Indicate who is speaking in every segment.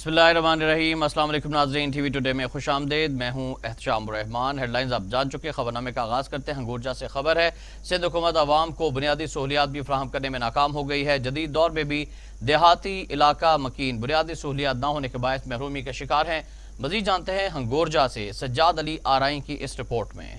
Speaker 1: बिस्मिल्लाहिर्रहमानिर्रहीम। अस्सलाम वालेकुम नाज़रीन, टीवी टुडे में खुश आमदेद। मैं हूँ एहतशाम रहमान। हेडलाइंस आप जान चुके। खबरनामे का आगाज़ करते हैं। हंगोरजा से खबर है, सिंध हुकूमत आवाम को बुनियादी सहूलियात भी फराहम करने में नाकाम हो गई है। जदीद दौर में भी देहाती इलाका मकीन बुनियादी सहूलियात न होने के बायस महरूमी का शिकार हैं। मज़ीद जानते हैं हंगोरजा से सज्जाद अली आराई की इस रिपोर्ट में।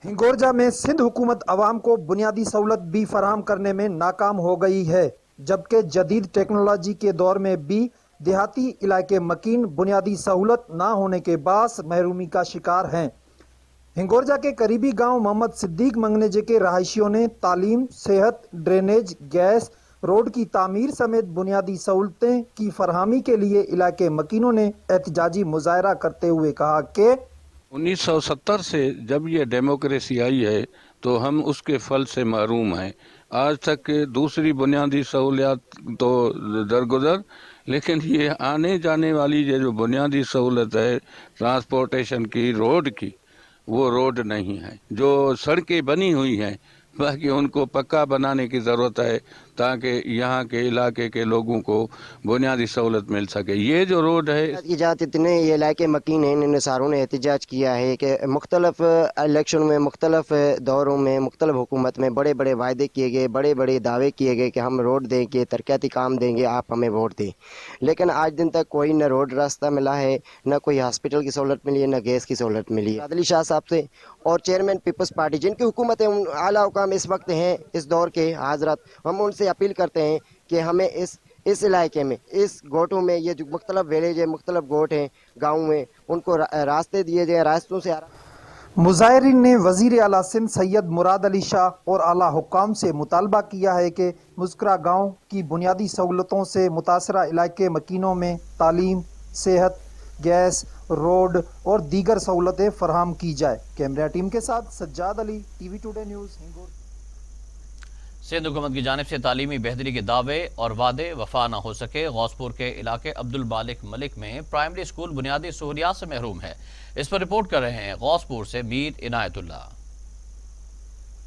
Speaker 2: हिंगोरजा में सिंध हुकूमत अवाम को बुनियादी सहूलत भी फराहम करने में नाकाम हो गई है, जबकि जदीद टेक्नोलॉजी के दौर में भी देहाती इलाके मकीन बुनियादी सहूलत ना होने के बास महरूमी का शिकार हैं। हिंगोरजा के करीबी गांव मोहम्मद सिद्दीक मंगनेजे के रहायशियों ने तालीम, सेहत, ड्रेनेज, गैस, रोड की तामीर समेत बुनियादी सहूलतें की फरहमी के लिए इलाके मकीनों ने एहतजाजी मुजाहरा करते हुए कहा कि
Speaker 3: 1970 से जब ये डेमोक्रेसी आई है तो हम उसके फल से महरूम हैं। आज तक दूसरी बुनियादी सहूलियात तो दरगुजर, लेकिन ये आने जाने वाली ये जो बुनियादी सहूलत है ट्रांसपोर्टेशन की, रोड की, वो रोड नहीं है। जो सड़कें बनी हुई हैं बाकी उनको पक्का बनाने की ज़रूरत है ताकि यहाँ के इलाके के लोगों को बुनियादी सहूलत मिल सके। ये जो रोड है
Speaker 4: एहतजाज इतने ये इलाके मकीन हैं, इन सारों ने एहतजाज किया है कि मुख्तलफ इलेक्शन में, मुख्तलफ दौरों में, मुख्तलफ हुकूमत में बड़े बड़े वायदे किए गए, बड़े बड़े दावे किए गए कि हम रोड देंगे, तरक्याती काम देंगे, आप हमें वोट दें। लेकिन आज दिन तक कोई न रोड रास्ता मिला है, न कोई हॉस्पिटल की सहूलत मिली है, न गैस की सहूलत मिली है। आदिल शाह साहब से और चेयरमैन पीपल्स पार्टी जिनकी हुकूमत है, आला हुकाम इस वक्त हैं, इस दौर के हजरत, हम उनसे अपील करते हैं कि हमें इस इलाके में, इस गोटों में, ये जो मुख्तलिफ विलेज है, मुख्तलिफ गोट हैं गाँव में, उनको रास्ते दिए जाए। रास्तों से
Speaker 2: मुजाहिरीन ने वज़ीर आला सिंध सैयद मुराद अली शाह और आला हुक्काम से मुतालबा किया है कि मुज़क्कुरा गाँव की बुनियादी सहूलतों से मुतासरा इलाके मकीनों में तालीम, सेहत, गैस, रोड और दीगर सहूलतें फराहम की जाए। कैमरा टीम के साथ Sajjad Ali, TV today news, Hingor.
Speaker 1: Sindh हुकूमत की जानिब से तालीमी बेहतरी के दावे और वादे वफा न हो सके। गौसपुर के इलाके अब्दुल मालिक मलिक में प्राइमरी स्कूल बुनियादी सहूलियात से महरूम है। इस पर रिपोर्ट कर रहे हैं गौसपुर से मीर इनायतुल्लाह।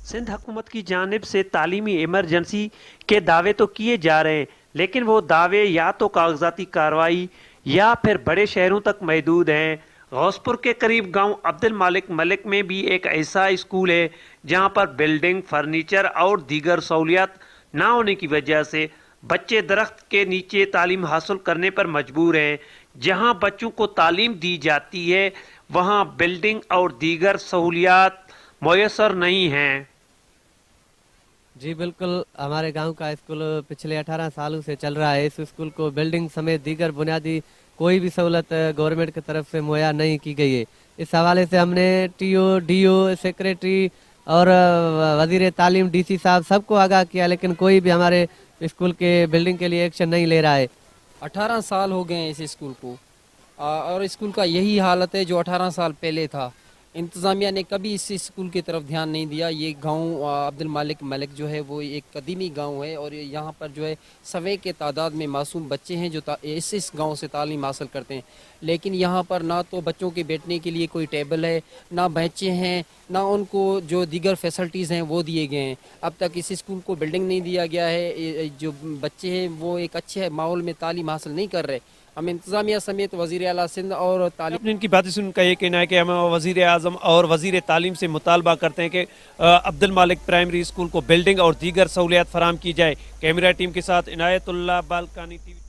Speaker 5: सिंध हुकूमत की जानिब से तालीमी इमरजेंसी के दावे तो किए जा रहे हैं, लेकिन वो दावे या तो कागजाती कार्रवाई या फिर बड़े शहरों तक महदूद हैं। गौसपुर के करीब गांव अब्दुल मालिक मलिक में भी एक ऐसा स्कूल है जहां पर बिल्डिंग, फर्नीचर और दीगर सहूलियात ना होने की वजह से बच्चे दरख्त के नीचे तालीम हासिल करने पर मजबूर हैं। जहां बच्चों को तालीम दी जाती है वहां बिल्डिंग और दीगर सहूलियात मुयस्सर नहीं हैं।
Speaker 6: जी बिल्कुल, हमारे गांव का स्कूल पिछले 18 सालों से चल रहा है। इस स्कूल को बिल्डिंग समेत दीगर बुनियादी कोई भी सहूलत गवर्नमेंट की तरफ से मुहैया नहीं की गई है। इस हवाले से हमने टीओ, डीओ, सेक्रेटरी और वजीर तालीम, डीसी साहब सबको आगाह किया, लेकिन कोई भी हमारे स्कूल के बिल्डिंग के लिए एक्शन नहीं ले रहा है।
Speaker 7: 18 साल हो गए हैं इस स्कूल को, और स्कूल का यही हालत है जो 18 साल पहले था। इंतज़ामिया ने कभी इस स्कूल की तरफ ध्यान नहीं दिया। ये गांव अब्दुल मालिक मलिक जो है वो एक कदीमी गांव है और यहाँ पर जो है सवे के तादाद में मासूम बच्चे हैं जो इस गांव से तालीम हासिल करते हैं। लेकिन यहाँ पर ना तो बच्चों के बैठने के लिए कोई टेबल है, ना बेंचें हैं, ना उनको जो दीगर फैसिलिटीज़ हैं वो दिए गए हैं। अब तक इस स्कूल को बिल्डिंग नहीं दिया गया है। जो बच्चे हैं वो एक अच्छे माहौल में तालीम हासिल नहीं कर रहे। हम इंतज़ामिया समेत वज़ीर आला सिंध और तालीम
Speaker 5: इनकी बातें सुनकर ये कहना है कि हम वज़ीर आज़म और वज़ीर तालीम से मुतालबा करते हैं कि अब्दुल मालिक प्राइमरी स्कूल को बिल्डिंग और दीगर सहूलियात फराहम की जाए। कैमरा टीम के साथ इनायतुल्लाह, बालकानी टीवी।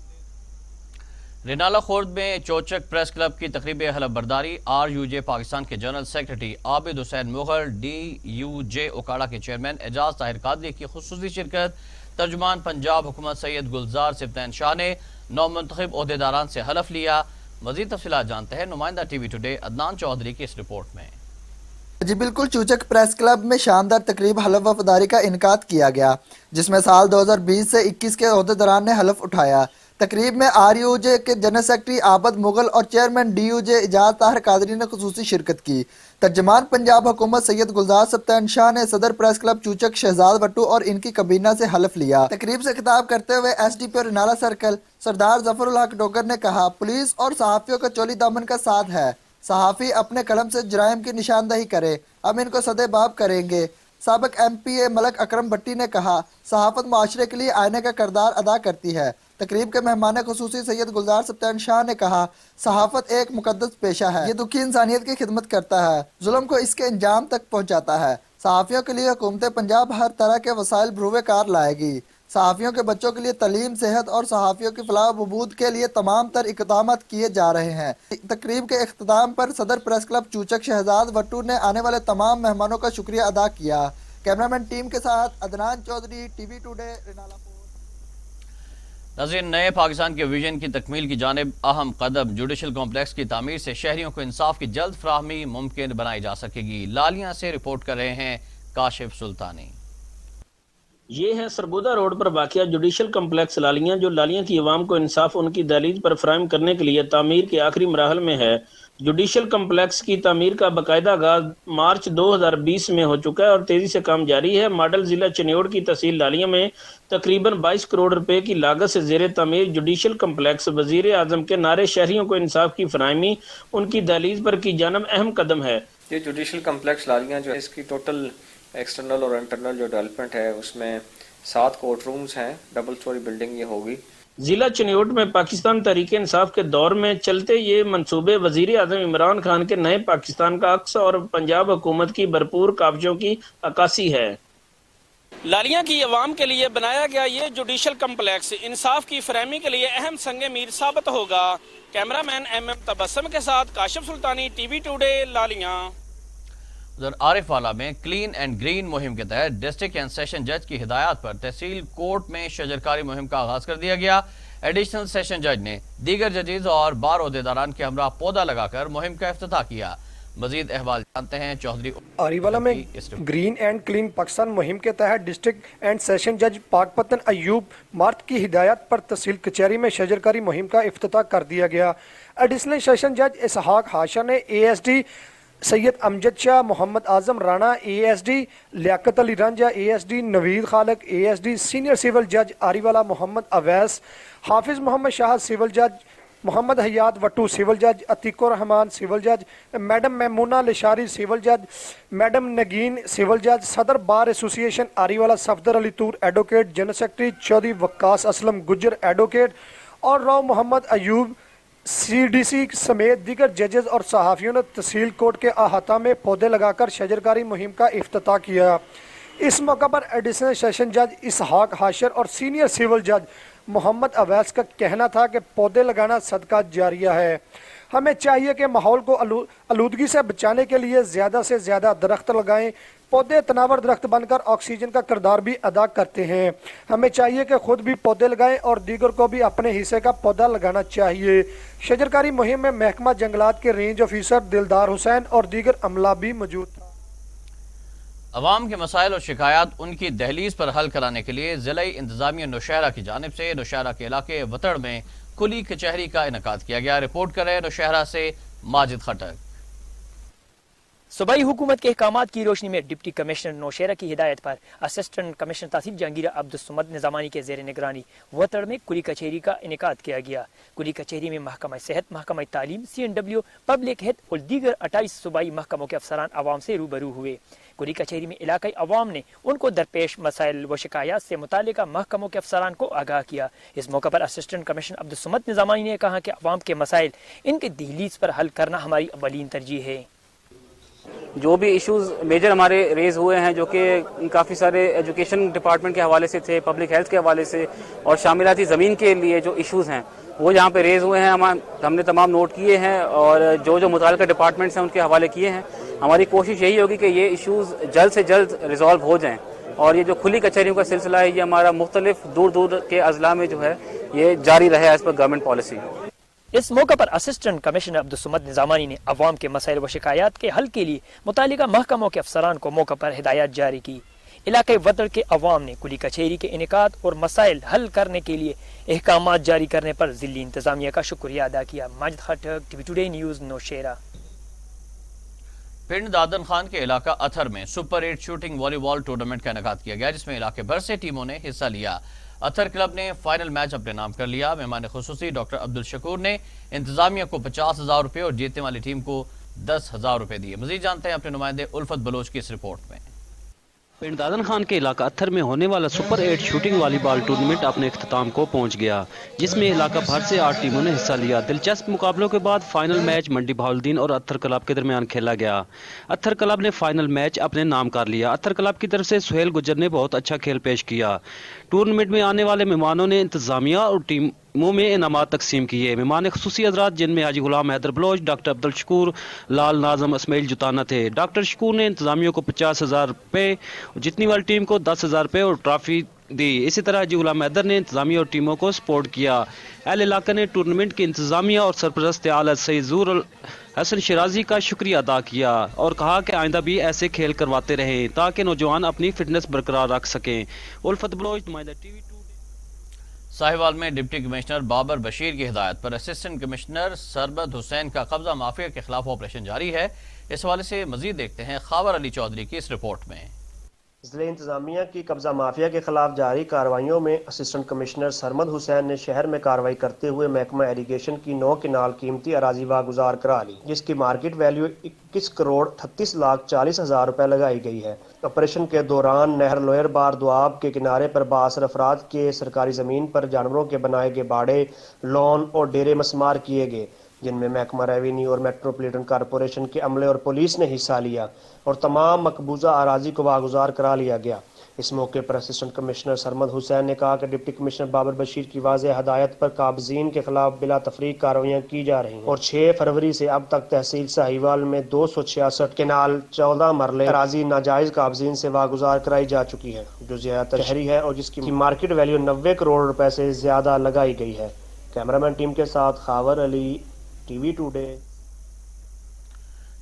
Speaker 1: रिनाला खुर्द में चोचक प्रेस क्लब की तकरीब हलफ बर्दारी। RUJ पाकिस्तान के general secretary Abid Hussain Mughal, DUJ Okara के चेयरमैन एजाज ताहिर कादरी की खुसूसी शिरकत। तर्जुमान पंजाब हुकूमत सैयद गुलजार सिफ्तैन शाह ने नौमुंतखब ओहदेदारान से हलफ लिया। मजीद तफसीलात जानते हैं नुमाइंदा टीवी टुडे अदनान चौधरी की इस रिपोर्ट में।
Speaker 8: जी बिल्कुल, चूचक प्रेस क्लब में शानदार तकरीब हलफ वफादारी का इनकाद किया गया, जिसमें साल 2020 से 21 के ओहदेदारान ने हलफ उठाया। तकरीब में RUJ के जनरल सेक्रेटरी आबिद मुगल और चेयरमैन DUJ एजाज ताहिर कादरी ने खुसूसी शिरकत की। तर्जमान पंजाब हुकूमत सैयद गुलजार सिफ्तैन शाह ने सदर प्रेस क्लब चूचक शहजाद वट्टू और इनकी कबीना से हलफ लिया। तकरीब से खिताब करते हुए SDPO रिनाला सर्कल सरदार जफरुल हक डोगर ने कहा, पुलिस और सहाफ़ियों का चोली दामन का साथ है। सहाफ़ी अपने कलम से जराइम की निशानदही करे, हम इनको सदेबाब करेंगे। साबिक MPA मलक अकरम भट्टी ने कहा, सहाफ़त माशरे के लिए आईने का किरदार अदा करती है। तकरीब के मेहमान खुसूसी सैयद गुलजार सप्तान शाह ने कहा, सहाफत एक मुकद्दस पेशा है, ये दुखी इंसानियत की खिदमत करता है, जुल्म को इसके अंजाम तक पहुँचाता है। सहाफ़ियों के लिए हुकूमत पंजाब हर तरह के वसाइल भरूवे कार लाएगी। सहाफ़ियों के बच्चों के लिए तालीम, सेहत और सहाफ़ियों की फलाह बहबूद के लिए तमाम तर इक़दामात किए जा रहे हैं। तकरीब के इख्तिताम पर सदर प्रेस क्लब चूचक शहजाद वट्टू ने आने वाले तमाम मेहमानों का शुक्रिया अदा किया। कैमरामैन टीम के साथ अदनान चौधरी, टीवी टुडे, रिनाला।
Speaker 1: नाज़रीन, नए पाकिस्तान के विजन की तकमील की जानिब अहम कदम जुडिशल कॉम्प्लेक्स की तामीर से शहरियों को इंसाफ की जल्द फराहमी मुमकिन बनाई जा सकेगी। लालियां से रिपोर्ट कर रहे हैं काशिफ सुल्तानी।
Speaker 9: ये है सरगोदा रोड पर वाक़िया जुडिशल कम्प्लेक्स लालियां, जो लालियां की आवाम को इंसाफ उनकी दहलीज पर फराहम करने के लिए तामीर के आखिरी मराहल में है। जुडिशल कम्प्लेक्स की तामीर का बाकायदा आगाज मार्च 2020 में हो चुका है और तेजी से काम जारी है। मॉडल जिला चनियोड़ की तहसील लालिया में तकरीबन 22 करोड़ रुपए की लागत से जेर तामीर जुडिशल कम्प्लेक्स वजीर आजम के नारे शहरियों को इंसाफ की फराहमी उनकी दहलीज पर की जानब अहम कदम है।
Speaker 10: ये जुडिशल कम्प्लेक्स लालिया जो है, इसकी टोटल एक्सटर्नल और इंटरनल जो डेवलपमेंट है उसमें 7 कोर्ट रूम्स हैं, डबल स्टोरी बिल्डिंग ये होगी।
Speaker 9: जिला चनियोट में पाकिस्तान तहरीक इंसाफ के दौर में चलते ये मंसूबे वजीर आजम इमरान खान के नए पाकिस्तान का अक्स और पंजाब हुकूमत की भरपूर काविशों की अक्कासी है। लालिया की आवाम के लिए बनाया गया ये जुडिशल कम्प्लेक्स इंसाफ की फरहमी के लिए अहम संग मीर साबित होगा। कैमरामैन MM तबस्सुम के साथ काशिफ सुल्तानी, टीवी टुडे, लालिया।
Speaker 1: उधर आरिफवाला में क्लीन एंड ग्रीन मुहिम के तहत डिस्ट्रिक्ट एंड सेशन जज की हिदायत पर तहसील कोर्ट में शजरकारी मुहिम का आगाज कर दिया गया। एडिशनल सेशन जज ने दीगर जजेज और बार ओहदेदारान के हमरा पौधा लगाकर मुहिम का इफ्तिताह किया। मजीद अहवाल जानते हैं चौधरी।
Speaker 11: आरिवाला में ग्रीन एंड क्लीन पाकिस्तान मुहिम के तहत डिस्ट्रिक्ट एंड सेशन जज पाकपतन अयूब मार्ट की हिदायत पर तहसील कचहरी में शजरकारी मुहिम का इफ्तिताह कर दिया गया। एडिशनल सेशन जज इसहाक हाशा ने ASD सैयद अमजद शाह, मोहम्मद आजम राणा ASD, लियाकत अली रंजा ASD, नवीद खालिक ASD, सीनियर सिविल जज आरिवाला मोहम्मद अवैस, हाफिज मोहम्मद शाह सिविल जज, मोहम्मद हयात वट्टू सिविल जज, अतीकुर रहमान सिविल जज, मैडम मैमूना लिशारी सिविल जज, मैडम नगीन सिविल जज, सदर बार एसोसिएशन आरिवाला सफदर अली तूर advocate, general secretary Chaudhary वक्कास Aslam Gujjar advocate और राव मोहम्मद अयूब CDC समेत दीगर जजेस और सहाफ़ियों ने तहसील कोर्ट के अहाता में पौधे लगाकर शजरकारी मुहिम का इफ्तिताह किया। इस मौका पर एडिशनल सेशन जज इसहाक हाशर और सीनियर सिविल जज मोहम्मद अवैस का कहना था कि पौधे लगाना सदका जारिया है। हमें चाहिए कि माहौल को आलूदगी से बचाने के लिए ज़्यादा से ज़्यादा दरख्त लगाएं। पौधे तनावर दरख्त बनकर ऑक्सीजन का किरदार भी अदा करते हैं। हमें चाहिए कि खुद भी पौधे लगाएं और दीगर को भी अपने हिस्से का पौधा लगाना चाहिए। शजरकारी मुहिम में महकमा जंगलात के रेंज ऑफिसर दिलदार हुसैन और दीगर अमला भी मौजूद था।
Speaker 1: अवाम के मसाइल और शिकायत उनकी दहलीज पर हल कराने के लिए ज़िला इंतजामिया नौशहरा की जानिब से नौशहरा के इलाके वतड़ में खुली कचहरी का इनेकाद किया गया। रिपोर्ट कर रहे नौशहरा से माजिद खटक।
Speaker 12: सूबाई हुकूमत के अहकामात की रोशनी में डिप्टी कमिश्नर नौशहरा की हिदायत पर असिस्टेंट कमिश्नर तहसील जहांगीर अब्दुस्समद निज़ामानी के ज़ेर निगरानी वतड़ में कुली कचहरी का इनेकाद किया गया। कुली कचहरी में महकमा सेहत, महकमा तालीम, CNW, पब्लिक हेल्थ और दीगर 28 सूबाई महकमों के अफसरान आवाम से रूबरू हुए। कुली कचहरी में इलाकाई अवाम ने उनको दरपेश मसाइल व शिकायत से मुतालिका महकमों के अफसरान को आगाह किया। इस मौका पर असिस्टेंट कमिश्नर अब्दुस्समद निज़ामानी ने कहा कि अवाम के मसाइल इनके दहलीज पर हल करना हमारी अवलीन तरजीह है।
Speaker 13: जो भी इश्यूज़ मेजर हमारे रेज़ हुए हैं, जो कि काफ़ी सारे एजुकेशन डिपार्टमेंट के हवाले से थे, पब्लिक हेल्थ के हवाले से और शामिलाती ज़मीन के लिए जो इश्यूज़ हैं वो यहाँ पे रेज़ हुए हैं, हमने तमाम नोट किए हैं और जो मुताल्लिक़ा डिपार्टमेंट्स हैं उनके हवाले किए हैं। हमारी कोशिश यही होगी कि ये इश्यूज़ जल्द से जल्द रिजॉल्व हो जाएँ और ये जो खुली कचहरियों का सिलसिला है ये हमारा मुख्तलिफ दूर दूर के अजला में जो है ये जारी रहे एज़ पर गवर्नमेंट पॉलिसी।
Speaker 12: इस मौका पर असिस्टेंट कमिश्नर अब्दुस्समद निज़ामानी ने अवाम के मसाइल व शिकायत के हल के लिए मुतालिका महकमों के अफसरान को मौका पर हिदायत जारी की। इलाके वतड़ के अवाम ने कुली कचहरी के इनेकाद और मसाइल हल करने के लिए अहकामात जारी करने पर ज़िली इंतजामिया का शुक्रिया अदा किया। माजिद खटक, टीवी टुडे न्यूज़, नौशहरा।
Speaker 1: पिंड दादन खान के इलाका अथर में सुपर 8 शूटिंग वॉलीबॉल टूर्नामेंट का इनेकाद किया गया, जिसमें इलाके भर से टीमों ने हिस्सा लिया। अथर क्लब ने फाइनल मैच अपने नाम कर लिया। मेहमान खुसूसी डॉक्टर अब्दुल शकूर ने इंतजामिया को 50,000 रुपये और जीतने वाली टीम को 10,000 रुपये दिए। मजीद जानते हैं अपने नुमाइंदे उल्फत बलोच की इस रिपोर्ट में।
Speaker 14: पिंड दादन खान के इलाका अत्थर में होने वाला सुपर 8 शूटिंग वॉलीबॉल टूर्नामेंट अपने इख्तिताम को पहुंच गया, जिसमें इलाका भर से 8 टीमों ने हिस्सा लिया। दिलचस्प मुकाबलों के बाद फाइनल मैच मंडी बहाउद्दीन और अत्थर क्लब के दरमियान खेला गया। अत्थर क्लब ने फाइनल मैच अपने नाम कर लिया। अत्थर क्लब की तरफ से सुहेल गुज्जर ने बहुत अच्छा खेल पेश किया। टूर्नामेंट में आने वाले मेहमानों ने इंतजामिया और टीमों में इनामात तकसीम किए। मेहमान खुसूसी हजरात जिनमें हाजी गुलाम हैदर बलोच, डॉक्टर अब्दुल शकूर, लाल नाजम, इसमाइल जुताना थे। डॉक्टर शकूर ने इंतजामियों को 50,000 रुपये, जीतने वाली टीम को 10,000 रुपये और ट्रॉफी दी। इसी तरह हाजी गुलाम हैदर ने इंतजामिया और टीमों को सपोर्ट किया। अहल इलाका ने टूर्नामेंट की इंतजामिया और सरपरस्त आला सईद ज़ूर हसन शिराजी का शुक्रिया अदा किया और कहा कि आइंदा भी ऐसे खेल करवाते रहें ताकि नौजवान अपनी फिटनेस बरकरार रख सकें। उल्फत बलोच, नुमाइंदा टीवी।
Speaker 1: साहिवाल में डिप्टी कमिश्नर बाबर बशीर की हिदायत पर असिस्टेंट कमिश्नर सरबत हुसैन का कब्जा माफिया के खिलाफ ऑपरेशन जारी है। इस हवाले से मजीद देखते हैं खावर अली चौधरी की इस रिपोर्ट में।
Speaker 15: ज़िले इंतजामिया की कब्जा माफिया के खिलाफ जारी कार्रवाइयों में असिस्टेंट कमिश्नर सरमद हुसैन ने शहर में कार्रवाई करते हुए महकमा इरीगेशन की 9 किनाल कीमती अराजी वागुजार करा ली, जिसकी मार्केट वैल्यू 21 करोड़ 38,40,000 रुपए लगाई गई है। ऑपरेशन के दौरान नहर लोयर बार दुआब के किनारे पर बासर अफराद के सरकारी ज़मीन पर जानवरों के बनाए गए बाड़े, लॉन और डेरे मस्मार किए गए, जिनमें महकमा रेवेन्यू और मेट्रोपॉलिटन कॉरपोरेशन के अमले और पुलिस ने हिस्सा लिया और तमाम मकबूजा अराजी को वागुजार करा लिया गया। इस मौके पर असिस्टेंट कमिश्नर सरमद हुसैन ने कहा कि डिप्टी कमिश्नर बाबर बशीर की वाज़ेह हदायत पर काबजीन के खिलाफ बिला तफरीक कार्रवाइयाँ की जा रही हैं और 6 फरवरी से अब तक तहसील साहिवाल में 266 केनाल 14 मरले अराजी नाजायज काबजीन से वागुजार कराई जा चुकी है, जो ज्यादातर शहरी है और जिसकी मार्केट वैल्यू 90 करोड़ रुपए से ज्यादा लगाई गई है। कैमरामैन टीम के साथ खावर अली, टीवी टुडे।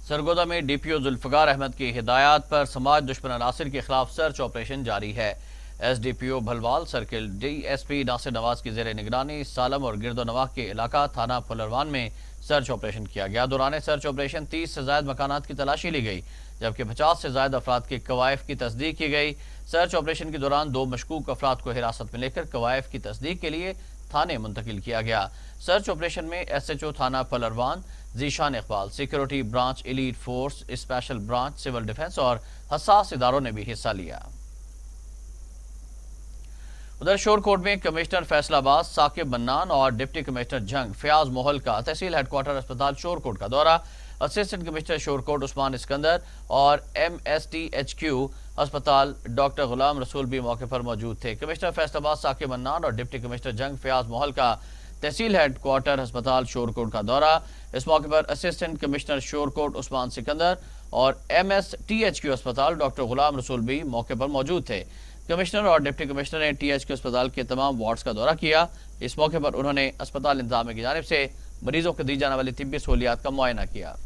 Speaker 1: सरगोदा में डीपीओ जुल्फकार अहमद की हिदायत पर समाज दुश्मन अनासिर के खिलाफ सर्च ऑपरेशन जारी है। SDPO Bhalwal circle DSP Nasir Nawaz की जेर निगरानी सालम और गिरदो नवाह के इलाका थाना फुलरवान में सर्च ऑपरेशन किया गया। दौरान सर्च ऑपरेशन 30 से ज्यादा मकानात की तलाशी ली गई, जबकि 50 से ज्यादा अफराद के कवायफ की तस्दीक की गई। सर्च ऑपरेशन के दौरान 2 मशकूक अफराद को हिरासत में लेकर कवायफ की तस्दीक के लिए थाने मुंतकिल किया गया। सर्च ऑपरेशन में एसएचओ थाना Phularwan Zeeshan Iqbal, security branch, elite force, special branch, civil defence और हसास इदारों ने भी हिस्सा लिया। उधर शोरकोट में कमिश्नर फैसलाबाद साकिब मन्नान और डिप्टी कमिश्नर जंग फयाज मोहल का तहसील हेडक्वार्टर अस्पताल शोरकोट का दौरा। Assistant commissioner Shorkot Usman Iskander और MSTHQ अस्पताल डॉक्टर गुलाम रसूल भी मौके पर मौजूद थे। कमिश्नर फैसलाबाद साकिब मन्नान और डिप्टी कमिश्नर जंग फयाज मोहल का तहसील हेडक्वार्टर अस्पताल शोरकोट का दौरा। इस मौके पर असिस्टेंट कमिश्नर शोरकोट उस्मान सिकंदर और MSTHQ अस्पताल डॉक्टर गुलाम रसूल भी मौके पर मौजूद थे। कमिश्नर और डिप्टी कमिश्नर ने THQ अस्पताल के तमाम वार्ड्स का दौरा किया। इस मौके पर उन्होंने अस्पताल इंतजामिया की जानिब से मरीजों को दी जाने वाली तिब्बी सहूलियात का मुआयना किया।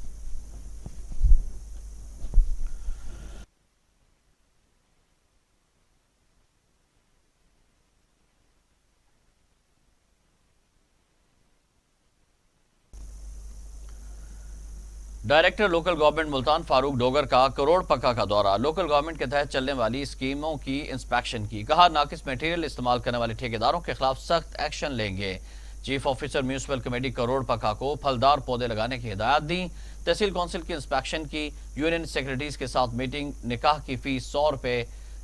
Speaker 1: Director local government Multan Farooq Dogar का करोड़ पक्का का दौरा। लोकल गवर्नमेंट के तहत चलने वाली स्कीमों की इंस्पेक्शन की। कहा, नाकिस मटेरियल इस्तेमाल करने वाले ठेकेदारों के खिलाफ सख्त एक्शन लेंगे। Chief officer municipal committee crore पक्का को फलदार पौधे लगाने की हिदायत दी। तहसील काउंसिल की इंस्पेक्शन की। यूनियन सेक्रेटरीज के साथ मीटिंग। निकाह की फीस 100 रुपये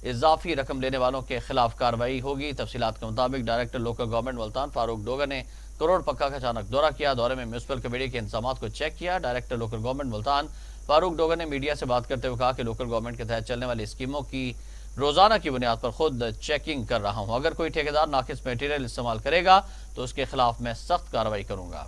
Speaker 1: इजाफी रकम लेने वालों के खिलाफ कार्रवाई होगी। तफसीलात के मुताबिक director local government Multan Farooq Dogar ने करोड़ पक्का का अचानक दौरा किया। दौरे में म्यूनिसिपल कमेटी के इंतजाम को चेक किया। Director local government Multan Farooq Dogar ने मीडिया से बात करते हुए कहा कि लोकल गवर्नमेंट के तहत चलने वाली स्कीमों की रोजाना की बुनियाद पर खुद चेकिंग कर रहा हूं। अगर कोई ठेकेदार नाकिस मटेरियल इस्तेमाल करेगा तो उसके खिलाफ मैं सख्त कार्रवाई करूंगा।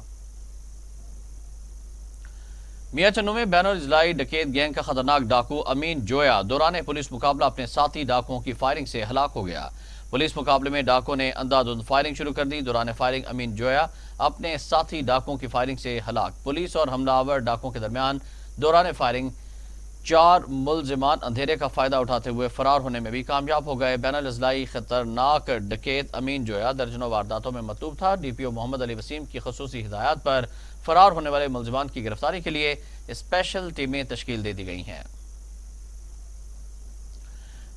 Speaker 1: मियां चन्नू में बैनर इजलाई डकैत गैंग का खतरनाक डाकू अमीन जोया दौरान पुलिस मुकाबला अपने साथी डाकुओं की फायरिंग से हलाक हो गया। पुलिस मुकाबले में डाकुओं ने अंधाधुंध फायरिंग शुरू कर दी। दौरान फायरिंग अमीन जोया अपने साथी डाकुओं की फायरिंग से हलाक। पुलिस और हमलावर डाकुओं के दरमियान दौरान फायरिंग 4 मुलजिमान अंधेरे का फायदा उठाते हुए फरार होने में भी कामयाब हो गए। बैनल इजलाई खतरनाक डकैत अमीन जोया दर्जनों वारदातों में मतलूब था। डीपीओ मोहम्मद अली वसीम की खसूसी हिदायत पर फरार होने वाले मुलजिमान की गिरफ्तारी के लिए स्पेशल टीमें तश्कील दे दी गई हैं।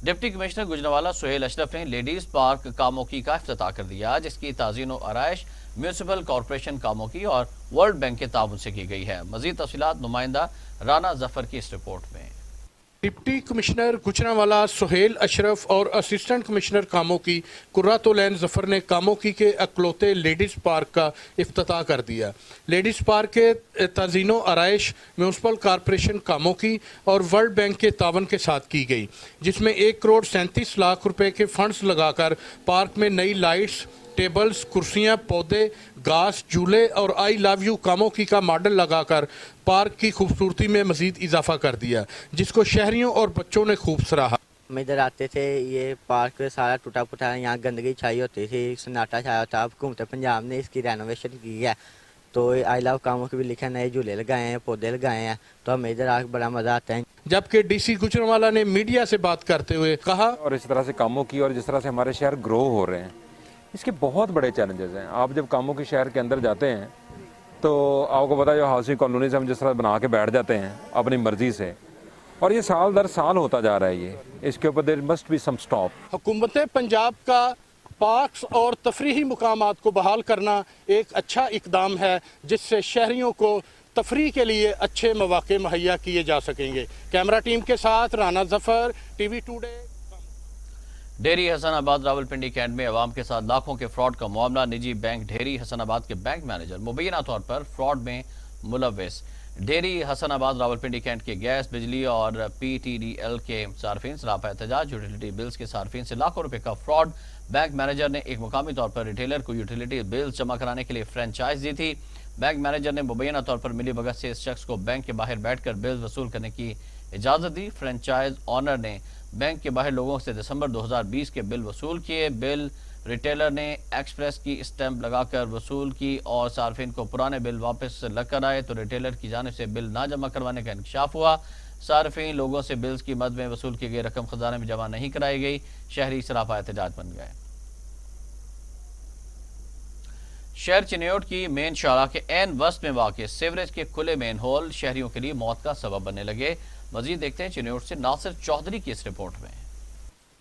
Speaker 1: डिप्टी कमिश्नर गुजरावाला सुहेल अशरफ ने लेडीज पार्क कामोकी का इफ्तिताह कर दिया, जिसकी ताज़ीन व आराइश म्यूनिसिपल कॉरपोरेशन कामोकी और वर्ल्ड बैंक के ताउन से की गई है। मजीद तफसीलात नुमाइंदा राना जफर की इस रिपोर्ट में।
Speaker 16: डिप्टी कमिश्नर गुजरांवाला सुहेल अशरफ और असिस्टेंट कमिश्नर कामोकी कुर्रातुलैन जफर ने कामोकी के अकलौते लेडीज़ पार्क का इफ्तिताह कर दिया। लेडीज़ पार्क के तज़ीनो आराइश म्यूनसिपल कॉरपोरेशन कामोकी और वर्ल्ड बैंक के तावन के साथ की गई, जिसमें 1 करोड़ 37 लाख रुपए के फंड्स लगाकर पार्क में नई लाइट्स, टेबल्स, कुर्सियां, पौधे, घास, झूले और आई लव यू कामोकी का मॉडल लगाकर पार्क की खूबसूरती में मजीद इजाफा कर दिया, जिसको शहरियों और बच्चों ने खूब सराहा।
Speaker 17: हम इधर आते थे, ये पार्क सारा टूटा फूटा है, यहाँ गंदगी छाई होती थी, सन्नाटा छाया होता। अब हुकूमत पंजाब ने इसकी रेनोवेशन की है, तो आई लव कामोकी भी लिखा, नए झूले लगाए हैं, पौधे लगाए हैं, तो हमें इधर आकर बड़ा मज़ा आता है।
Speaker 16: जबकि डीसी गुजरांवाला ने मीडिया से बात करते हुए कहा,
Speaker 18: और इस तरह से कामोकी और जिस तरह से हमारे शहर ग्रो हो रहे हैं, इसके बहुत बड़े चैलेंजेस हैं। आप जब कामोकी शहर के अंदर जाते हैं तो आपको पता है जो हाउसिंग कॉलोनीज हम जिस तरह बना के बैठ जाते हैं अपनी मर्जी से, और ये साल दर साल होता जा रहा है, ये इसके ऊपर there must be some stop.
Speaker 16: हुकूमत पंजाब का पार्क्स और तफरीही मुकामात को बहाल करना एक अच्छा इकदाम है, जिससे शहरियों को तफरीह के लिए अच्छे मौके मुहैया किए जा सकेंगे। कैमरा टीम के साथ Rana Zafar, TV today.
Speaker 1: Dheri Hasanabad Rawalpindi cantt में अवाम के साथ लाखों के फ्रॉड का मामला। निजी बैंक डेरी हसनाबाद के बैंक मैनेजर मुबैना तौर पर फ्रॉड में मुलव्विस। डेरी हसनाबाद रावलपिंडी कैंट के गैस, बिजली और PTDL के सार्फिन सरापा एहतजाज। यूटिलिटी बिल्स के सार्फिन से लाखों रुपए का फ्रॉड। बैंक मैनेजर ने एक मुकामी तौर पर रिटेलर को यूटिलिटी बिल्स जमा कराने के लिए फ्रेंचाइज दी थी। बैंक मैनेजर ने मुबैना तौर पर मिली भगत से इस शख्स को बैंक के बाहर बैठकर बिल्स वसूल करने की इजाजत दी। फ्रेंचाइज ऑनर ने बैंक के बाहर लोगों से दिसंबर 2020 के बिल वसूल किए। बिल रिटेलर ने एक्सप्रेस की स्टैंप लगाकर वसूल की और सार्फिन को पुराने बिल वापस लग कर आए तो रिटेलर की जानिब से बिल ना जमा करवाने का इंकशाफ हुआ। सार्फिन लोगों से बिल्स की मद में वसूल की गई रकम खजाने में जमा नहीं कराई गई। शहरी सरापा एहतजाज बन गए। शहर चिन्योट की मेन शाला के एन वस्त में वाक़ सीवरेज के खुले मेन होल शहरियों के लिए मौत का सबब बनने लगे। मजीद देखते हैं चिन्योट से नासिर चौधरी की इस रिपोर्ट में।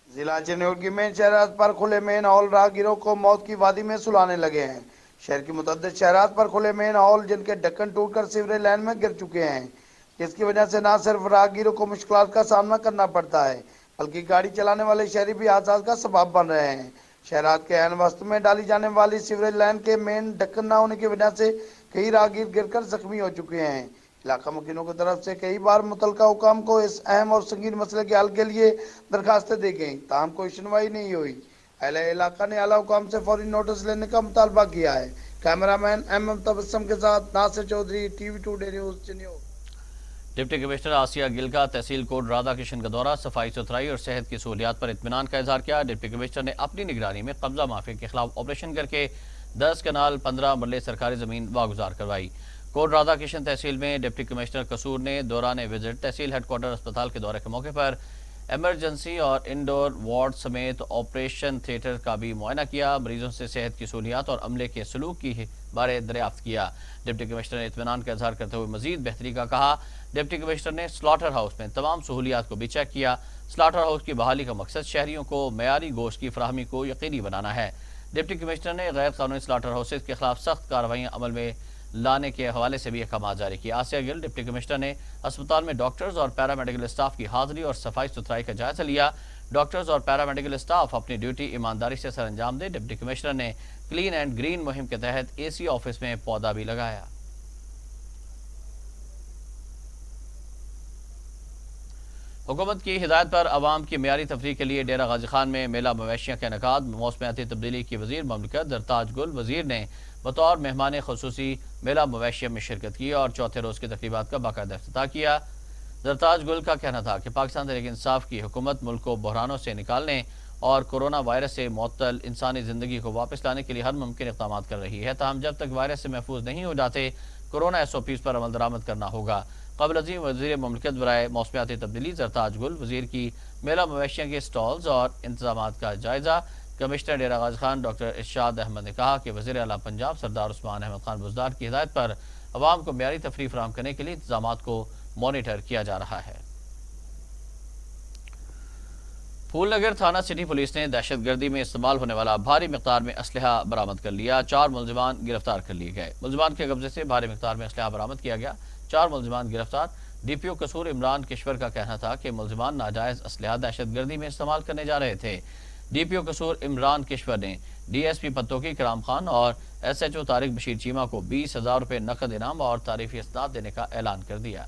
Speaker 19: जिला चिन्योट की मेन शहरात पर खुले मेन हॉल राहगीरों को मौत की वादी में सुलाने लगे हैं। शहर की मुतअद्दिद शहरात पर खुले मेन हॉल जिनके ढक्कन टूटकर सीवरेज लाइन में गिर चुके हैं, जिसकी वजह से न सिर्फ राहगीरों को मुश्किलात का सामना करना पड़ता है बल्कि गाड़ी चलाने वाले शहरी भी हादसा का सबब बन रहे हैं। शहरात के एन वस्त में डाली जाने वाली सीवरेज लाइन के मेन ढक्कन न होने की वजह से कई राहगीर गिरकर जख्मी हो चुके हैं। इलाका मुखिनों की तरफ से कई बार मुतलका हुकाम को इस अहम और संगीन मसले के हल के लिए दरखास्तें दी गई, ताहम कोई सुनवाई नहीं हुई। अहले इलाका ने आला हुकाम से फौरी नोटिस लेने का मुतालबा किया है। कैमरामैन MM तबस्सुम के साथ Nasir Chaudhry, TV today news Chiniot.
Speaker 1: Deputy commissioner Asia Gill का तहसील कोट राधा किशन का दौरा। सफाई सुथराई और सेहत की सहूलियात पर इत्मीनान का इजहार किया। डिप्टी कमिश्नर ने अपनी निगरानी में कब्जा माफिया के खिलाफ ऑपरेशन करके 10 कनाल 15 मरले सरकारी जमीन वागुजार करवाई। कोट राधा किशन तहसील में डिप्टी कमिश्नर कसूर ने दौरान विजिट तहसील हेडक्वार्टर अस्पताल के दौरे के मौके पर एमरजेंसी और इंडोर वार्ड समेत ऑपरेशन थिएटर का भी मुआयना किया। मरीजों से सेहत की सहूलियात और अमले के सलूक की बारे दरियाफ्त किया। डिप्टी कमिश्नर ने इत्मीनान का इजहार करते हुए मजीद बेहतरी का कहा। डिप्टी कमिश्नर ने स्लॉटर हाउस में तमाम सहूलियात को भी चेक किया। स्लॉटर हाउस की बहाली का मकसद शहरियों को मयारी गोश्त की फराहमी को यकीनी बनाना है। डिप्टी कमिश्नर ने गैर कानूनी स्लॉटर हाउसेज के खिलाफ सख्त कार्रवाइयाँ अमल में लाने के हवाले से भी अहकाम जारी किया। आसिया गिल डिप्टी कमिश्नर ने अस्पताल में डॉक्टर्स और पैरामेडिकल स्टाफ की हाजिरी और सफाई सुथराई का जायजा लिया। डॉक्टर्स और पैरामेडिकल स्टाफ अपनी ड्यूटी ईमानदारी से सर अंजाम दे। डिप्टी कमिश्नर ने क्लीन एंड ग्रीन मुहिम के तहत AC ऑफिस में पौधा भी लगाया। हुकूमत की हिदायत पर आवाम की मियारी तफरीह के लिए डेरा गाजी खान में मेला मवेशियाँ का इनेकाद। मौसमियाती तब्दीली की वजीर ममलिकत जरताज गुल वजीर ने बतौर मेहमान खसूसी मेला मवेशिया में शिरकत की और चौथे रोज़ की तकरीबात का बाकायदा इफ्तिताह किया। जरताज गुल का कहना था कि पाकिस्तान तहरीक इंसाफ की हुकूमत मुल्क को बहरानों से निकालने और कोरोना वायरस से मुअत्तल इंसानी ज़िंदगी को वापस लाने के लिए हर मुमकिन इक़दाम कर रही है। ताहम जब तक वायरस से महफूज नहीं हो जाते कोरोना SOPs पर अमल दरामद करना होगा। क़ब्ल अज़ीम वज़ीर ममलिकत बराए मौसमियाती तब्दीली जरताज गुल वज़ीर की मेला मवेशियों के स्टॉल्स और इंतजामात का जायज़ा। कमिश्नर डेरा गाजी खान डॉक्टर इरशाद अहमद ने कहा कि वज़ीर आला पंजाब सरदार उस्मान अहमद खान बुज़दार की हिदायत पर अवाम को मियारी तफरीह फराहम करने के लिए इंतजामात को मॉनिटर किया जा रहा है। फूलनगर थाना सिटी पुलिस ने दहशतगर्दी में इस्तेमाल होने वाला भारी मिकदार में असलहा बरामद कर लिया। 4 मुलजिमान गिरफ्तार कर लिए गए। मुलजिमान के कब्जे से भारी मिकदार में असलहा बरामद किया गया। 4 मुलजिमान गिरफ्तार। DPO कसूर इमरान किश्वर का कहना था कि मुलजिमान नाजायज असलहा दहशत गर्दी में इस्तेमाल करने जा रहे थे। DPO कसूर इमरान किश्वर ने DSP पत्तोकी कराम खान और SHO तारिक बशीर चीमा को 20,000 रुपये नकद इनाम और तारीफी इसनाद देने का ऐलान कर दिया।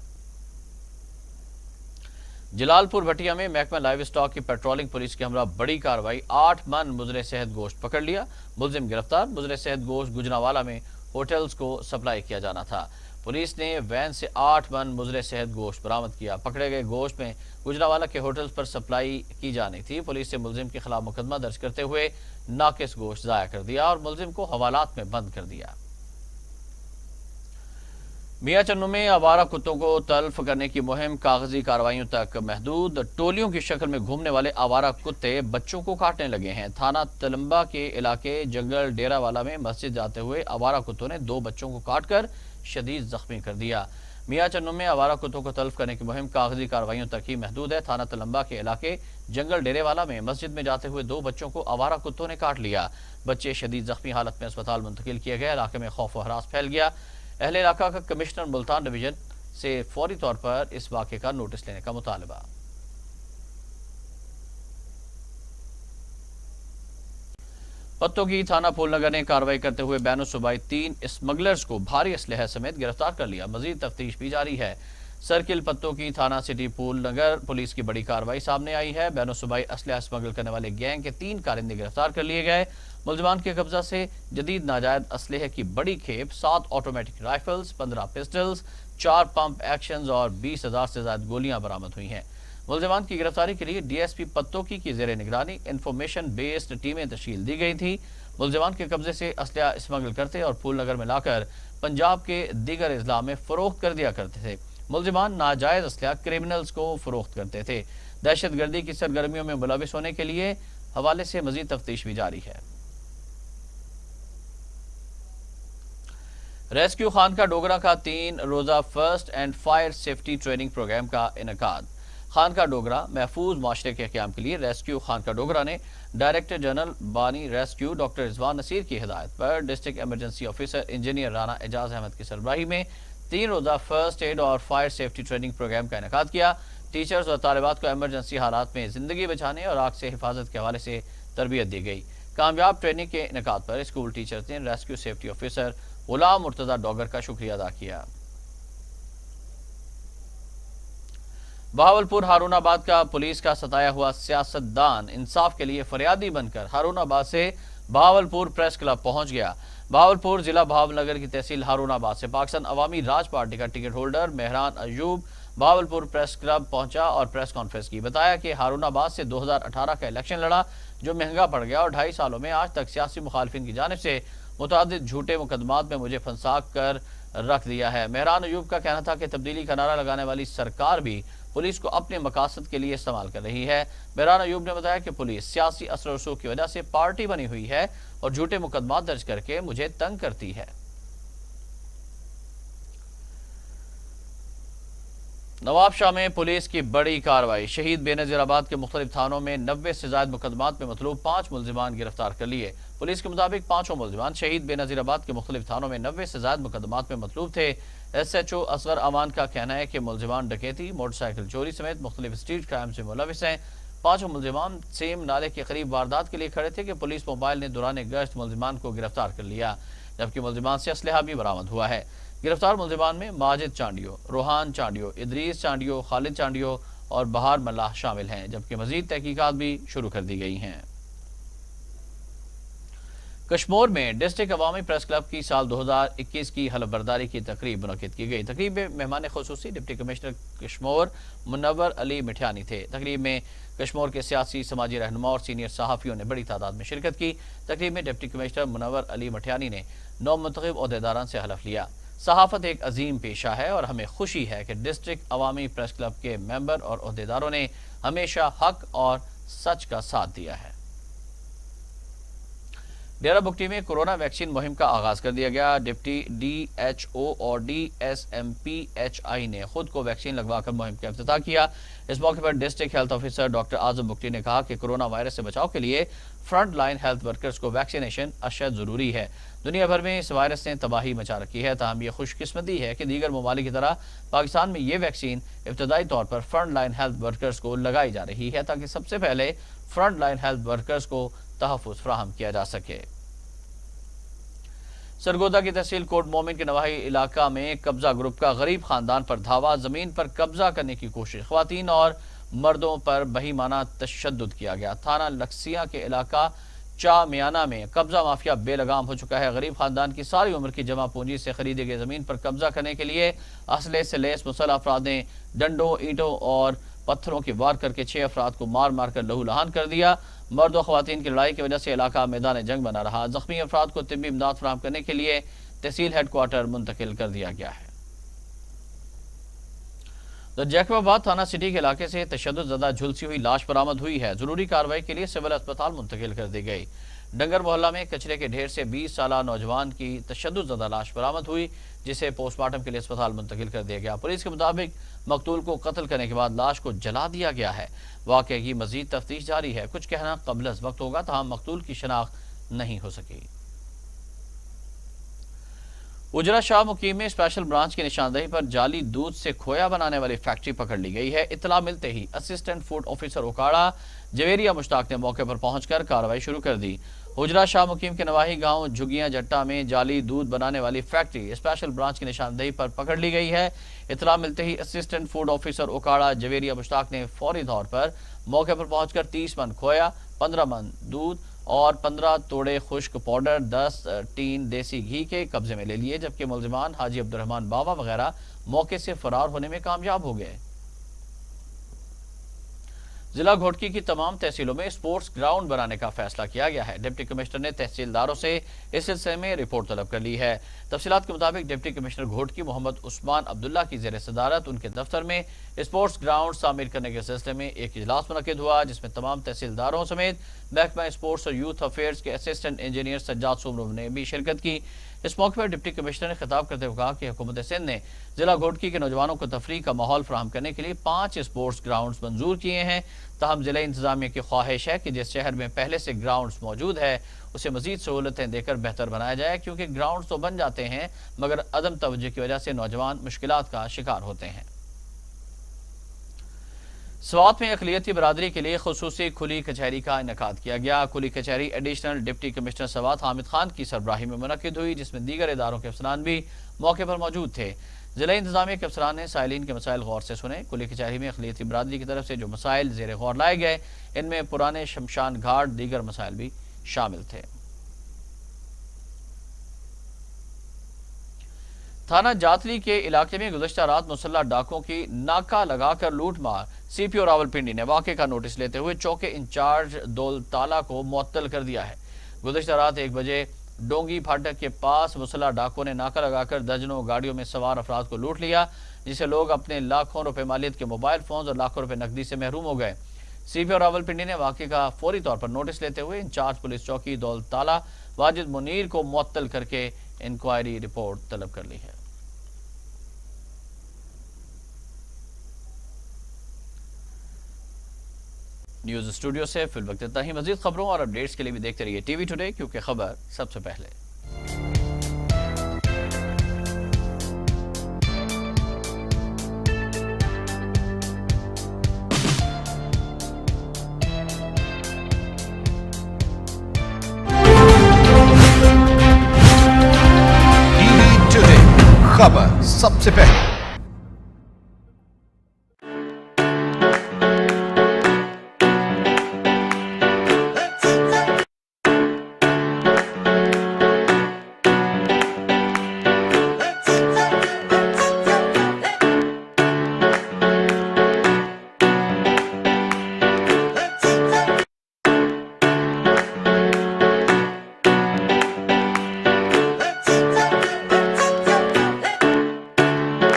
Speaker 1: जलालपुर भटिया में महकमा लाइव स्टॉक की पेट्रोलिंग पुलिस के हमरा बड़ी कार्रवाई, 8 मन मुजरे सेहत गोश्त पकड़ लिया। मुलजिम गिरफ्तार। मुजरे सेहत गोश्त गुजरावाला में होटल्स को सप्लाई किया जाना था। पुलिस ने वैन से 8 मन मुजरे सेहत गोश्त बरामद किया। पकड़े गए गोश्त में गुजरावाला के होटल्स पर सप्लाई की जानी थी। पुलिस ने मुलजिम के खिलाफ मुकदमा दर्ज करते हुए नाकिस गोश्त ज़ाया कर दिया और मुलजिम को हवालात में बंद कर दिया। मियां चन्नू में आवारा कुत्तों को तल्फ करने की मुहिम कागजी कार्रवाइयों तक महदूद। टोलियों की शक्ल में घूमने वाले आवारा कुत्ते बच्चों को काटने लगे हैं। थाना तलम्बा के इलाके जंगल डेरावाला में मस्जिद जाते हुए आवारा कुत्तों ने 2 बच्चों को काटकर शदीद जख्मी कर दिया। मियां चन्नू में आवारा कुत्तों को तल्फ करने की मुहिम कागजी कार्रवाइयों तक ही महदूद है। थाना तलम्बा के इलाके जंगल डेरेवाला में मस्जिद में जाते हुए 2 बच्चों को आवारा कुत्तों ने काट लिया। बच्चे शदीद जख्मी हालत में अस्पताल मुंतकिल किए गए। इलाके में खौफ व हरास फैल गया। अहले इलाका का कमिश्नर मुल्तान डिवीजन से फौरी तौर पर इस वाक़े का नोटिस लेने का मुतालबा। पत्तोकी थाना फूलनगर ने कार्रवाई करते हुए बैनो सूबाई 3 स्मगलर्स को भारी असलहा समेत गिरफ्तार कर लिया। मजीद तफ्तीश भी जारी है। सर्किल पत्तोकी थाना सिटी फूलनगर पुलिस की बड़ी कार्रवाई सामने आई है। बैनो सूबाई असलहा स्मगल करने वाले गैंग के 3 कारिंदे गिरफ्तार कर लिए गए। मुलजमान के कब्जा से जदीद नाजायज असलहे की बड़ी खेप, 7 automatic rifles, 15 pistols, 4 pump actions और 20,000 से ज्यादा गोलियां बरामद हुई हैं। मुलजमान की गिरफ्तारी के लिए DSP पत्तोकी की जेर निगरानी इन्फॉर्मेशन बेस्ड टीमें तश्कील दी गई थी। मुलजमान के कब्जे से असलहा स्मगल करते और फूलनगर में लाकर पंजाब के दीगर अजला में फरोख्त कर दिया करते थे। मुलजमान नाजायज असलहा क्रिमिनल्स को फरोख्त करते थे। दहशत गर्दी की सरगर्मियों में मुलविस होने के लिए हवाले से मजीद तफ्तीश भी जारी है। रेस्क्यू खानका डोगरा का 3 रोजा first and fire safety training program का इनेकाद। खानका डोगरा महफूज माशरे के क़याम के लिए रेस्क्यू खानका डोगरा ने डायरेक्टर जनरल बानी रेस्क्यू डॉक्टर रिजवान नसीर की हिदायत पर district emergency officer engineer Rana Ejaz Ahmed की सरबराही में 3 रोजा फर्स्ट एड और फायर सेफ्टी ट्रेनिंग प्रोग्राम का इनेकाद किया। टीचर्स और तालिबात को एमरजेंसी हालात में जिंदगी बचाने और आग से हिफाजत के हवाले से तरबियत दी गई। कामयाब ट्रेनिंग के इनेकाद पर स्कूल टीचर्स ने रेस्क्यू सेफ्टी ऑफिसर गुलाम मुर्तजा डॉगर का शुक्रिया अदा किया। बहावलपुर हारूनाबाद का पुलिस का सताया हुआ सियासतदान इंसाफ के लिए फरियादी बनकर हारूनाबाद से बहावलपुर प्रेस क्लब पहुंच गया। बहावलपुर जिला भावनगर की तहसील हारूनाबाद से पाकिस्तान अवामी राज पार्टी का ticket holder Mehran Ayub Bahawalpur press club पहुंचा और प्रेस कॉन्फ्रेंस की। बताया कि हारूनाबाद से 2018 का इलेक्शन लड़ा जो महंगा पड़ गया और 2.5 सालों में आज तक सियासी मुखालिफिन की जानिब से मुतादिद झूठे मुकदमात में मुझे फंसा कर रख दिया है। मेहरान अयूब का कहना था कि तब्दीली का नारा लगाने वाली सरकार भी पुलिस को अपने मकासद के लिए इस्तेमाल कर रही है। मेहरान अयूब ने बताया कि पुलिस सियासी असर रसूख की वजह से पार्टी बनी हुई है और झूठे मुकदमात दर्ज करके मुझे तंग करती है। नवाबशाह में पुलिस की बड़ी कार्रवाई। शहीद बेनजीराबाद के मुख्तलिफ थानों में 90 से ज्यादा मुकदमात में मतलूब 5 मुलजिमान गिरफ्तार कर लिए। पुलिस के मुताबिक 5 मुलजिमान शहीद बेनजीराबाद के मुख्तलिफ थानों में 90 से ज्यादा मुकदमात में मतलूब थे। SHO असगर अमान का कहना है कि मुलजिमान डकैती, मोटरसाइकिल चोरी समेत मुख्तलिफ स्ट्रीट क्राइम से मुलविस हैं। 5 मुलजिमान सेम नाले के करीब वारदात के लिए खड़े थे कि पुलिस मोबाइल ने दौरान गश्त मुलजिमान को गिरफ्तार कर लिया, जबकि मुलजिमान से असलहा भी बरामद हुआ है। गिरफ्तार मुलजिमान में माजिद चांडियो, रोहान चांडियो, इदरीस चांडियो, खालिद चांडियो और बहार मल्लाह शामिल हैं, जबकि मजीद तहकीकात भी शुरू कर दी गई हैं। कश्मीर में डिस्ट्रिक्ट अवामी प्रेस क्लब की साल 2021 की हलफबरदारी की तकरीब मुनक्किद की गई। तकरीब में मेहमान खुसूसी डिप्टी कमिश्नर कश्मीर मुनव्वर अली मिठियानी थे। तकरीब में कश्मीर के सियासी समाजी रहनुमा और सीनियर सहाफ़ियों ने बड़ी तादाद में शिरकत की। तकरीब में डिप्टी कमिश्नर मुनव्वर अली मिठियानी ने 9 मुंतखब ओहदेदारान से हलफ लिया। सहाफ़त एक अजीम पेशा है और हमें खुशी है कि डिस्ट्रिक्ट अवामी प्रेस क्लब के मेंबर और ओहदेदारों ने हमेशा हक और सच का साथ दिया है। डेरा बुगटी में कोरोना वैक्सीन मुहिम का आगाज कर दिया गया। डिप्टी DHO और DSMPHI ने खुद को वैक्सीन लगवाकर मुहिम का इफ्तिताह किया। इस मौके पर डिस्ट्रिक्ट हेल्थ ऑफिसर डॉक्टर आजम बुगटी ने कहा कि कोरोना वायरस से बचाव के लिए फ्रंट लाइन हेल्थ वर्कर्स को वैक्सीनेशन अशद जरूरी है। दुनिया भर में इस वायरस ने तबाही मचा रखी है, ताहम ये खुशकिस्मती है कि दीगर ममालिक की तरह पाकिस्तान में ये वैक्सीन इब्तदाई तौर पर फ्रंट लाइन हेल्थ वर्कर्स को लगाई जा रही है, ताकि सबसे पहले फ्रंट लाइन हेल्थ वर्कर्स को तहफ़्फ़ुज़ फराहम किया जा सके। सरगोदा की तहसील कोट मोमिन के नवाही इलाका में कब्जा ग्रुप का गरीब खानदान पर धावा, जमीन पर कब्जा करने की कोशिश, ख्वातीन और मर्दों पर बहीमाना तशद्दुद किया गया। थाना लक्सिया के इलाका चामियाना में कब्जा माफिया बेलगाम हो चुका है। गरीब खानदान की सारी उम्र की जमा पूंजी से खरीदी गई जमीन पर कब्जा करने के लिए असले से लेस मुसल्लह अफराद ने डंडों, ईंटों और पत्थरों की वार करके 6 अफराद को मार मार कर लहूलुहान कर दिया। मर्द और ख्वातीन की लड़ाई की वजह से इलाका मैदान जंग बना रहा। जख्मी अफराद को तिब्बी इमदाद फराहम करने के लिए तहसील हेडक्वार्टर मुंतकिल कर दिया गया है। जैकबाबाद थाना सिटी के इलाके से तशद्दुद ज़दा झुलसी हुई लाश बरामद हुई है। जरूरी कार्रवाई के लिए सिविल अस्पताल मुंतकिल कर दी गई। डंगर मोहल्ला में कचरे के ढेर से 20 साला नौजवान की तशद्दुद ज़दा लाश बरामद हुई, जिसे पोस्टमार्टम के लिए अस्पताल मुंतकिल कर दिया गया। पुलिस के मुताबिक मकतूल को कत्ल करने के बाद लाश को जला दिया गया है। वाक़े की मजीद तफ्तीश जारी है। कुछ कहना कबल अज़ वक्त होगा, तमाम मकतूल की शनाख्त नहीं हो सकी। उजरा शाह मुकीम में स्पेशल ब्रांच की निशानदेही पर जाली दूध से खोया बनाने वाली फैक्ट्री पकड़ ली गई है। इत्तला मिलते ही assistant food officer Okara Javeria Mushtaq ने मौके पर पहुंचकर कार्रवाई शुरू कर दी। उजरा शाह मुकीम के नवाही गांव झुगिया जट्टा में जाली दूध बनाने वाली फैक्ट्री स्पेशल ब्रांच की निशानदेही पर पकड़ ली गई है। इत्तला मिलते ही assistant food officer Okara Javeria Mushtaq ने फौरी तौर पर मौके पर पहुंचकर 30 मन खोया, 15 मन दूध और 15 तोड़े खुश्क पाउडर, 10 टीन देसी घी के कब्जे में ले लिए, जबकि मुलजिमान हाजी अब्दुर्रहमान बाबा वगैरह मौके से फरार होने में कामयाब हो गए। जिला घोटकी की तमाम तहसीलों में स्पोर्ट्स ग्राउंड बनाने का फैसला किया गया है। डिप्टी कमिश्नर ने तहसीलदारों से इस सिलसिले में रिपोर्ट तलब कर ली है। तफसीलात के मुताबिक डिप्टी कमिश्नर घोटकी मोहम्मद उस्मान अब्दुल्ला की ज़ेर सदारत उनके दफ्तर में स्पोर्ट्स ग्राउंड शामिल करने के सिलसिले में एक इजलास मुनक्किद हुआ, जिसमें तमाम तहसीलदारों समेत महकमा स्पोर्ट्स और यूथ अफेयर्स के असिस्टेंट इंजीनियर सज्जाद सुमरू ने भी शिरकत की। इस मौके पर डिप्टी कमिश्नर ने खिताब करते हुए कहा कि हुकूमत सिंध ने जिला घोटकी के नौजवानों को तफरीह का माहौल फराहम करने के लिए 5 स्पोर्ट्स ग्राउंड मंजूर किए हैं। ताहम जिला इंतजामिया की ख्वाहिश है कि जिस शहर में पहले से ग्राउंड्स मौजूद है उसे मजीद सहूलतें देकर बेहतर बनाया जाए, क्योंकि ग्राउंड्स तो बन जाते हैं मगर अदम तवज्जो की वजह से नौजवान मुश्किलात का शिकार होते हैं। स्वात में अक़लियती बरादरी के लिए खुसूसी खुली कचहरी का इनेकाद किया गया। खुली कचहरी additional deputy commissioner Swat Hamid Khan की सरबराही में मुनक्किद हुई, जिसमें दीगर इदारों के अफसरान भी मौके पर मौजूद थे। जिला इंतजामिया के अफसरान ने साइलिन के मसाइल गौर से सुने। खुली कचहरी में अक़लियती बरादरी की तरफ से जो मसाइल ज़ेर गौर लाए गए, इनमें पुराने शमशान घाट, दीगर मसाइल भी शामिल थे। थाना जातली के इलाके में गुज़श्ता रात मुसल्लह डाकों की नाका लगाकर लूट मार, CPO रावलपिंडी ने वाक़े का नोटिस लेते हुए चौके इंचार्ज दौलताला को मुअत्तल कर दिया है। गुज़श्ता रात 1 बजे डोंगी फाटक के पास मुसल्लह डाकों ने नाका लगाकर दर्जनों गाड़ियों में सवार अफराद को लूट लिया, जिससे लोग अपने लाखों रुपए मालियत के मोबाइल फोन और लाखों रुपए नकदी से महरूम हो गए। CPO रावलपिंडी ने वाक़े का फौरी तौर पर नोटिस लेते हुए इंचार्ज पुलिस चौकी दौलताला वाजिद मुनीर को मुअत्तल करके इंक्वायरी रिपोर्ट तलब कर ली है। न्यूज़ स्टूडियो से फिल वक्त इतना ही। मजीद खबरों और अपडेट्स के लिए भी देखते रहिए TV टुडे, क्योंकि खबर सबसे पहले।
Speaker 20: TV टुडे, खबर सबसे पहले।